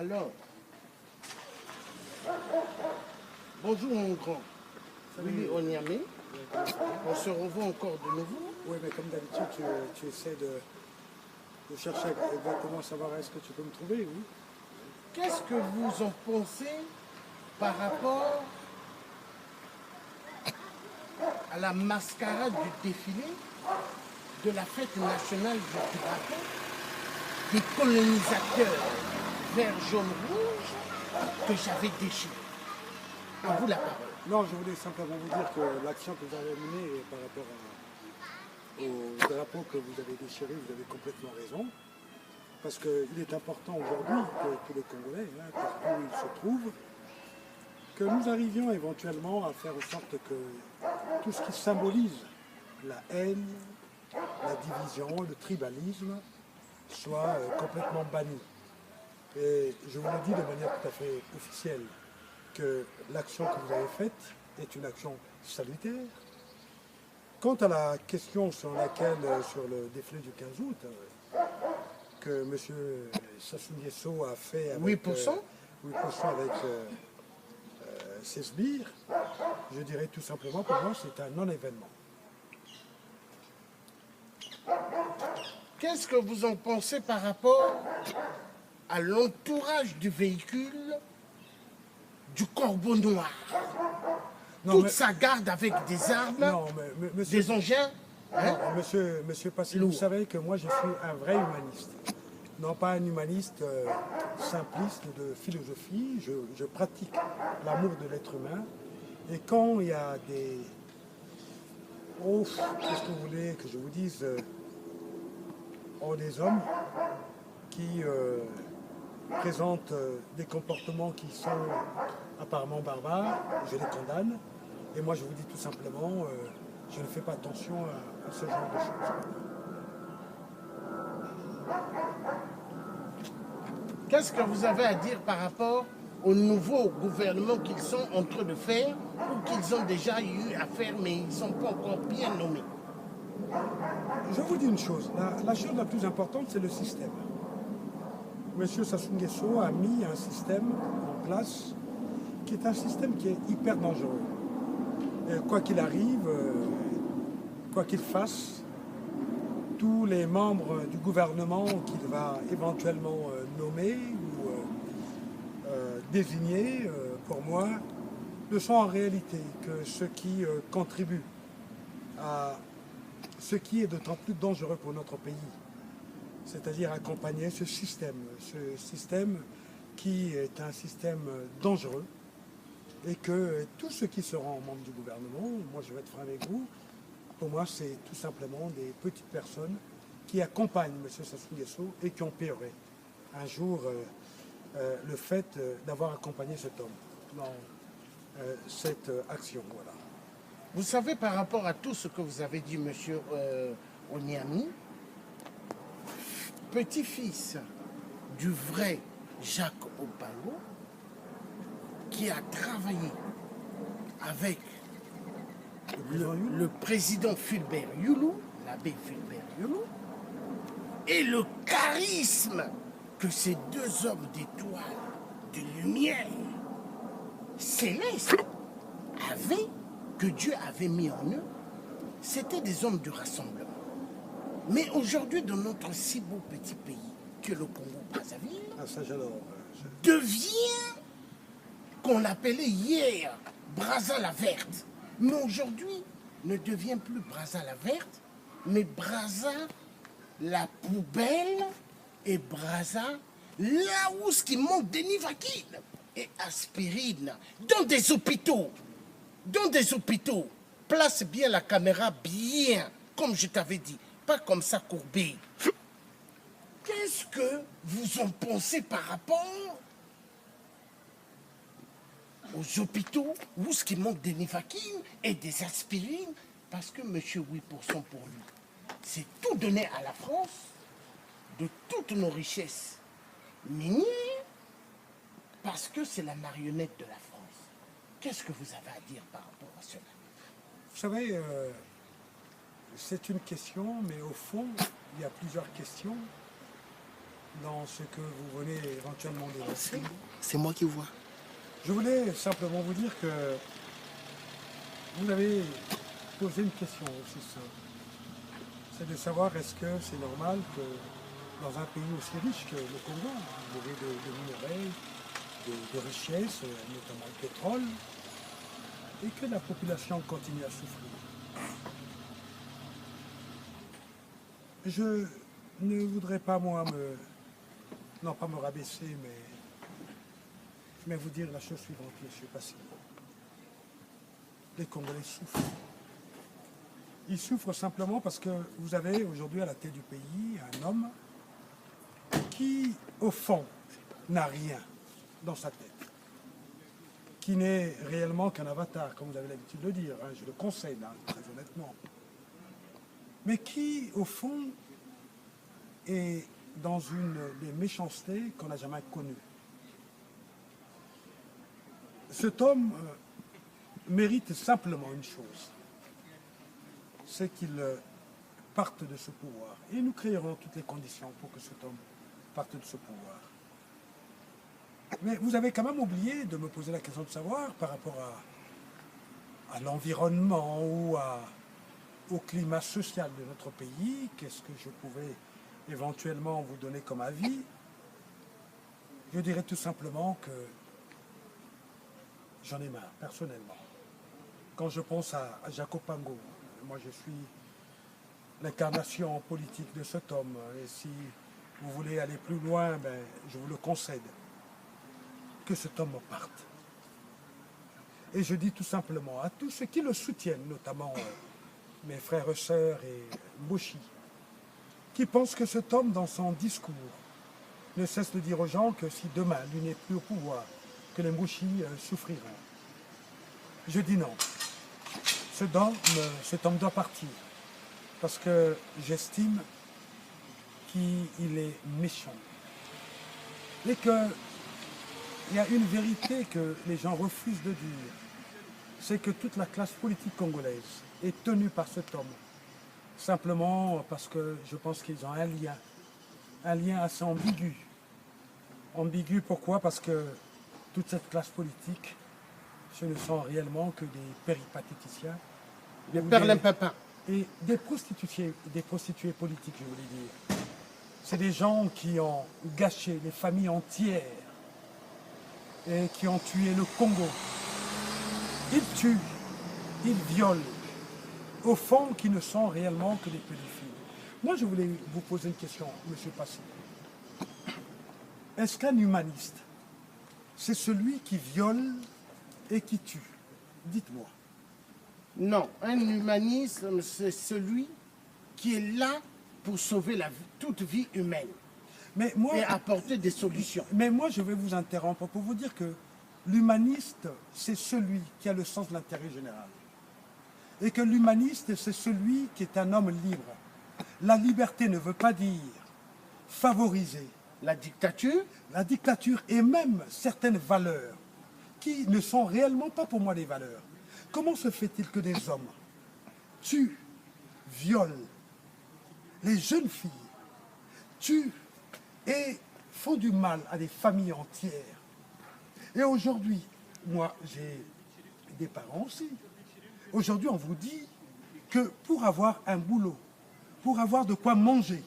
Alors, bonjour mon grand. Oui, on y a mis. On se revoit encore de nouveau. Oui, mais comme d'habitude, tu essaies de chercher exactement savoir est-ce que tu peux me trouver, oui. Qu'est-ce que vous en pensez par rapport à la mascarade du défilé de la fête nationale du drapeau des colonisateurs vert, jaune, rouge que j'avais déchiré? À vous la parole. Non, je voulais simplement vous dire que l'action que vous avez menée par rapport au drapeau que vous avez déchiré, vous avez complètement raison. Parce qu'il est important aujourd'hui que tous les Congolais, partout où ils se trouvent, que nous arrivions éventuellement à faire en sorte que tout ce qui symbolise la haine, la division, le tribalisme, soit complètement banni. Et je vous le dis de manière tout à fait officielle, que l'action que vous avez faite est une action salutaire. Quant à la question sur laquelle, sur le défilé du 15 août, que M. Sassou Nguesso a fait avec 8%, 8% avec ses sbires, je dirais tout simplement pour moi c'est un non-événement. qu'est-ce que vous en pensez par rapport à l'entourage du véhicule du Corbeau Noir? Non, Toute mais, sa garde avec des armes, non, mais, monsieur, des engins. Hein? non, monsieur Passy, vous Lourd. savez que moi je suis un vrai humaniste. Non pas un humaniste simpliste de philosophie, je pratique l'amour de l'être humain. Et quand il y a des... Oh, qu'est-ce que vous voulez que je vous dise des hommes qui présentent des comportements qui sont apparemment barbares, je les condamne. Et moi je vous dis tout simplement, je ne fais pas attention à ce genre de choses. Qu'est-ce que vous avez à dire par rapport au nouveau gouvernement qu'ils sont en train de faire ou qu'ils ont déjà eu à faire mais ils ne sont pas encore bien nommés? Je vous dis une chose, la chose la plus importante c'est le système. Monsieur Sassou Nguesso a mis un système en place qui est un système qui est hyper dangereux. Et quoi qu'il arrive, quoi qu'il fasse, tous les membres du gouvernement qu'il va éventuellement nommer ou désigner, pour moi, ne sont en réalité que ceux qui contribuent à ce qui est d'autant plus dangereux pour notre pays, c'est-à-dire accompagner ce système qui est un système dangereux et que tous ceux qui seront membres du gouvernement, moi je vais être franc avec vous, pour moi c'est tout simplement des petites personnes qui accompagnent M. Sassou Nguesso et qui ont paierait un jour le fait d'avoir accompagné cet homme dans cette action. Voilà. Vous savez, par rapport à tout ce que vous avez dit, M. Onyami, petit-fils du vrai Jacques Opalo, qui a travaillé avec le président Fulbert Youlou, l'abbé Fulbert Youlou, et le charisme que ces deux hommes d'étoiles, de lumière, céleste, avaient, que Dieu avait mis en eux, c'était des hommes du rassemblement. Mais aujourd'hui, dans notre si beau petit pays, que le Congo-Brazzaville, Ah, ça j'adore. devient, qu'on appelait hier, Brazza la verte. Mais aujourd'hui, ne devient plus Brazza la verte, mais Brazza la poubelle et Brazza là où ce qui manque de Nivaquine et aspirine dans des hôpitaux. Dans des hôpitaux, place bien la caméra, bien, comme je t'avais dit, pas comme ça courbée. Qu'est-ce que vous en pensez par rapport aux hôpitaux où ce qui manque des Nivaquine et des aspirines? Parce que monsieur 8% pour lui, c'est tout donné à la France, de toutes nos richesses minières, parce que c'est la marionnette de la France. Qu'est-ce que vous avez à dire par rapport à cela? Vous savez, c'est une question, mais au fond, il y a plusieurs questions. dans ce que vous venez éventuellement d'énoncer. C'est moi qui vois. Je voulais simplement vous dire que vous avez posé une question aussi simple. C'est de savoir est-ce que c'est normal que dans un pays aussi riche que le Congo, bourré de minerais, de richesses, notamment le pétrole, et que la population continue à souffrir. Je ne voudrais pas, moi, non pas me rabaisser, mais vous dire la chose suivante, monsieur Passy. Les Congolais souffrent. Ils souffrent simplement parce que vous avez aujourd'hui à la tête du pays un homme qui, au fond, n'a rien dans sa tête, qui n'est réellement qu'un avatar, comme vous avez l'habitude de le dire, hein, je le concède, hein, très honnêtement, mais qui, au fond, est dans une des méchancetés qu'on n'a jamais connues. Cet homme mérite simplement une chose, c'est qu'il parte de ce pouvoir. Et nous créerons toutes les conditions pour que cet homme parte de ce pouvoir. Mais vous avez quand même oublié de me poser la question de savoir par rapport à l'environnement ou au climat social de notre pays, qu'est-ce que je pouvais éventuellement vous donner comme avis. Je dirais tout simplement que j'en ai marre, personnellement. Quand je pense à Jacob Pango, moi je suis l'incarnation politique de cet homme, et si vous voulez aller plus loin, ben, je vous le concède, que cet homme parte. Et je dis tout simplement à tous ceux qui le soutiennent, notamment mes frères et sœurs et Mbouchi, qui pensent que cet homme, dans son discours, ne cesse de dire aux gens que si demain, lui n'est plus au pouvoir, que les Mbouchi souffriront. Je dis non. Cet homme doit partir. Parce que j'estime qu'il est méchant. Et qu'il y a une vérité que les gens refusent de dire. C'est que toute la classe politique congolaise est tenue par cet homme. Simplement parce que je pense qu'ils ont un lien assez ambigu. Ambigu pourquoi? Parce que toute cette classe politique, ce ne sont réellement que des péripatéticiens. Des perlimpinpins. Et des prostituées politiques, je voulais dire. C'est des gens qui ont gâché les familles entières et qui ont tué le Congo. Ils tuent, ils violent, au fond, qui ne sont réellement que des pédophiles. Moi, je voulais vous poser une question, M. Passy. Est-ce qu'un humaniste, c'est celui qui viole et qui tue? Dites-moi. Non, un humanisme, c'est celui qui est là pour sauver toute vie humaine Mais moi, et apporter des solutions. Mais moi, je vais vous interrompre pour vous dire que l'humaniste, c'est celui qui a le sens de l'intérêt général. Et que l'humaniste, c'est celui qui est un homme libre. La liberté ne veut pas dire favoriser La dictature, et même certaines valeurs qui ne sont réellement pas pour moi des valeurs. Comment se fait-il que des hommes tuent, violent les jeunes filles, tuent et font du mal à des familles entières? Et aujourd'hui, moi j'ai des parents aussi. Aujourd'hui on vous dit que pour avoir un boulot, pour avoir de quoi manger,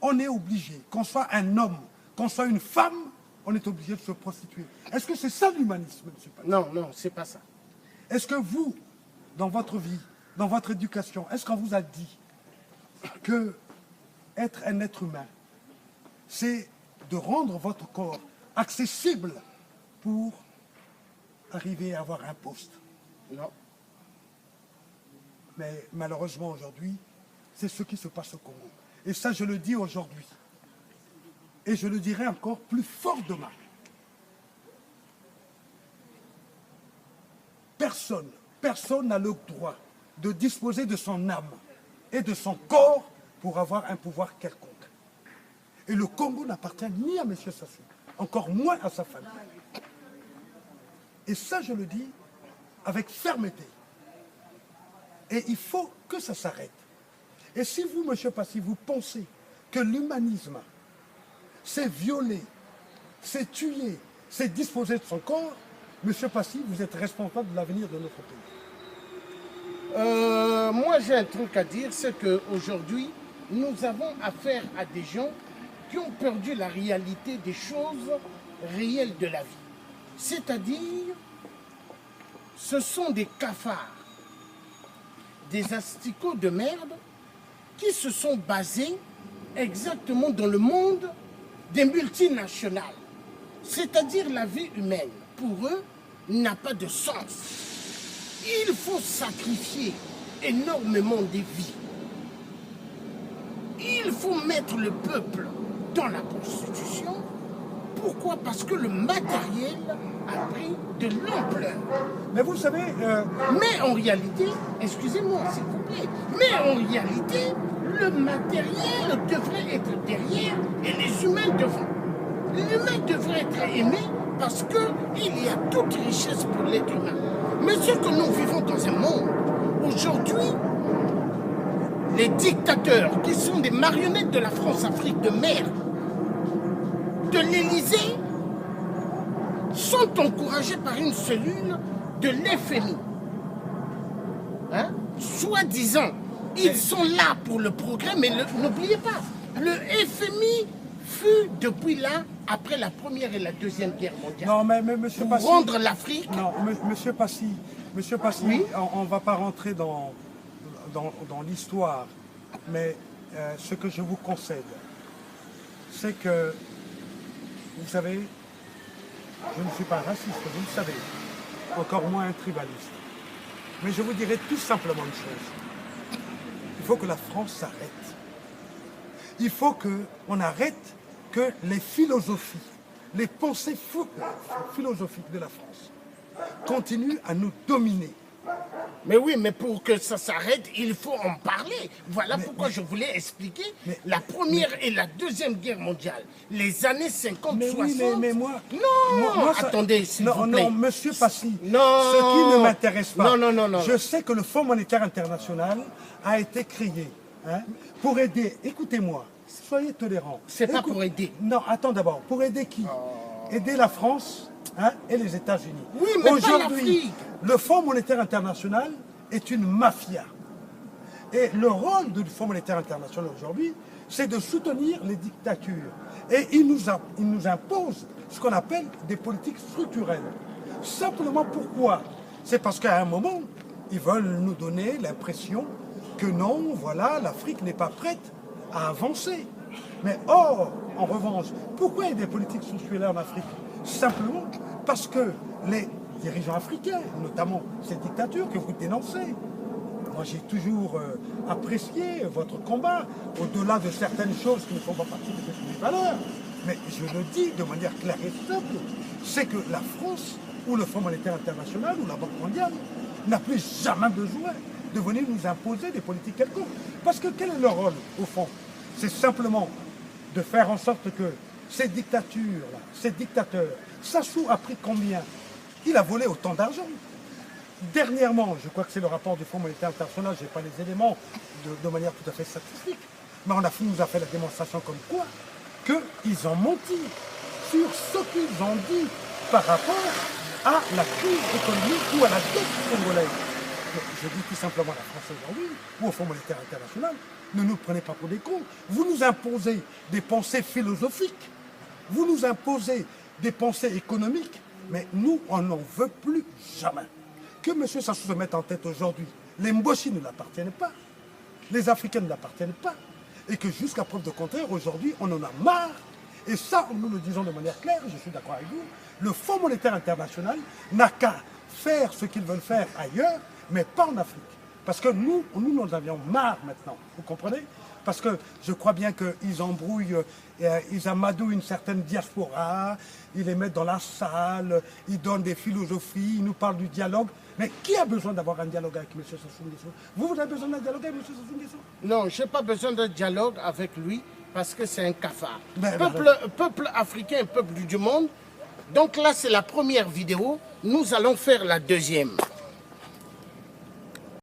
on est obligé, qu'on soit un homme, qu'on soit une femme, on est obligé de se prostituer. Est-ce que c'est ça l'humanisme, M. Passy? non, c'est pas ça. Est-ce que vous, dans votre vie, dans votre éducation, est-ce qu'on vous a dit que être un être humain, c'est de rendre votre corps accessible pour arriver à avoir un poste? Non. Mais malheureusement aujourd'hui, c'est ce qui se passe au Congo. Et ça, je le dis aujourd'hui. Et je le dirai encore plus fort demain. Personne n'a le droit de disposer de son âme et de son corps pour avoir un pouvoir quelconque. Et le Congo n'appartient ni à M. Sassou, encore moins à sa famille. Et ça, je le dis avec fermeté. Et il faut que ça s'arrête. Et si vous, M. Passy, vous pensez que l'humanisme, c'est violer, c'est tuer, c'est disposer de son corps, Monsieur Passy, vous êtes responsable de l'avenir de notre pays. Moi, j'ai un truc à dire, c'est qu'aujourd'hui, nous avons affaire à des gens qui ont perdu la réalité des choses réelles de la vie. C'est-à-dire, ce sont des cafards, des asticots de merde qui se sont basés exactement dans le monde des multinationales. C'est-à-dire la vie humaine, pour eux, n'a pas de sens. Il faut sacrifier énormément de vies. Il faut mettre le peuple dans la prostitution. Pourquoi? Parce que le matériel a pris de l'ampleur. Mais vous savez... Mais en réalité, excusez-moi s'il vous plaît, mais en réalité, le matériel devrait être derrière et les humains devraient être aimés parce qu'il y a toute richesse pour l'être humain. Mais ce que nous vivons dans un monde, aujourd'hui, les dictateurs qui sont des marionnettes de la France-Afrique de merde, de l'Élysée, sont encouragés par une cellule de l'FMI. Hein? Soi-disant, ils sont là pour le progrès, mais n'oubliez pas, le FMI fut depuis là, après la Première et la Deuxième Guerre mondiale. Non, mais Monsieur Passy... Pour rendre l'Afrique... Non, Monsieur Passy, oui? on ne va pas rentrer dans l'histoire, mais ce que je vous concède, c'est que, vous savez, je ne suis pas raciste, vous le savez, encore moins un tribaliste. Mais je vous dirais tout simplement une chose. Il faut que la France s'arrête. Il faut qu'on arrête que les philosophies, les pensées philosophiques de la France continuent à nous dominer. Mais oui, mais pour que ça s'arrête, il faut en parler. Voilà pourquoi je voulais expliquer la Première et la Deuxième Guerre mondiale. Les années 50-60... Oui, mais moi... Non, attendez, s'il vous plaît. Non, Monsieur Passy, non, ce qui ne m'intéresse pas... Non. Je sais que le Fonds monétaire international a été créé pour aider... Écoutez-moi, soyez tolérants. C'est pas pour aider. Non, attends d'abord. Pour aider qui? Aider la France et les États-Unis. Oui, mais aujourd'hui, le Fonds monétaire international est une mafia. Et le rôle du Fonds monétaire international aujourd'hui, c'est de soutenir les dictatures. Et il nous impose ce qu'on appelle des politiques structurelles. Simplement pourquoi? C'est parce qu'à un moment, ils veulent nous donner l'impression que non, voilà, l'Afrique n'est pas prête à avancer. Mais or, en revanche, pourquoi il y a des politiques structurelles en Afrique? Simplement parce que les dirigeants africains, notamment ces dictatures que vous dénoncez, moi j'ai toujours apprécié votre combat, au-delà de certaines choses qui ne font pas partie de mes valeurs, mais je le dis de manière claire et simple, c'est que la France, ou le Fonds monétaire international, ou la Banque mondiale, n'a plus jamais besoin de venir nous imposer des politiques quelconques. Parce que quel est leur rôle, au fond? C'est simplement de faire en sorte que ces dictatures-là, ces dictateurs, Sassou a pris combien? Il a volé autant d'argent. Dernièrement, je crois que c'est le rapport du Fonds monétaire international, je n'ai pas les éléments de manière tout à fait statistique, mais nous a fait la démonstration comme quoi qu'ils ont menti sur ce qu'ils ont dit par rapport à la crise économique ou à la dette congolaise. Je dis tout simplement à la France aujourd'hui, ou au Fonds monétaire international, ne nous prenez pas pour des cons. Vous nous imposez des pensées philosophiques, vous nous imposez des pensées économiques, mais nous, on n'en veut plus jamais. Que M. Sassou se mette en tête aujourd'hui, les Mboshi ne l'appartiennent pas, les Africains ne l'appartiennent pas, et que jusqu'à preuve de contraire, aujourd'hui, on en a marre. Et ça, nous le disons de manière claire, je suis d'accord avec vous, le Fonds monétaire international n'a qu'à faire ce qu'ils veulent faire ailleurs, mais pas en Afrique. Parce que nous en avions marre maintenant, vous comprenez? Parce que je crois bien qu'ils embrouillent, ils amadouent une certaine diaspora, ils les mettent dans la salle, ils donnent des philosophies, ils nous parlent du dialogue. Mais qui a besoin d'avoir un dialogue avec M. Sassou Nguesso? Vous avez besoin d'un dialogue avec M. Sassou Nguesso? Non, je n'ai pas besoin d'un dialogue avec lui parce que c'est un cafard. Ben, Peuple africain, peuple du monde. Donc là, c'est la première vidéo. Nous allons faire la deuxième.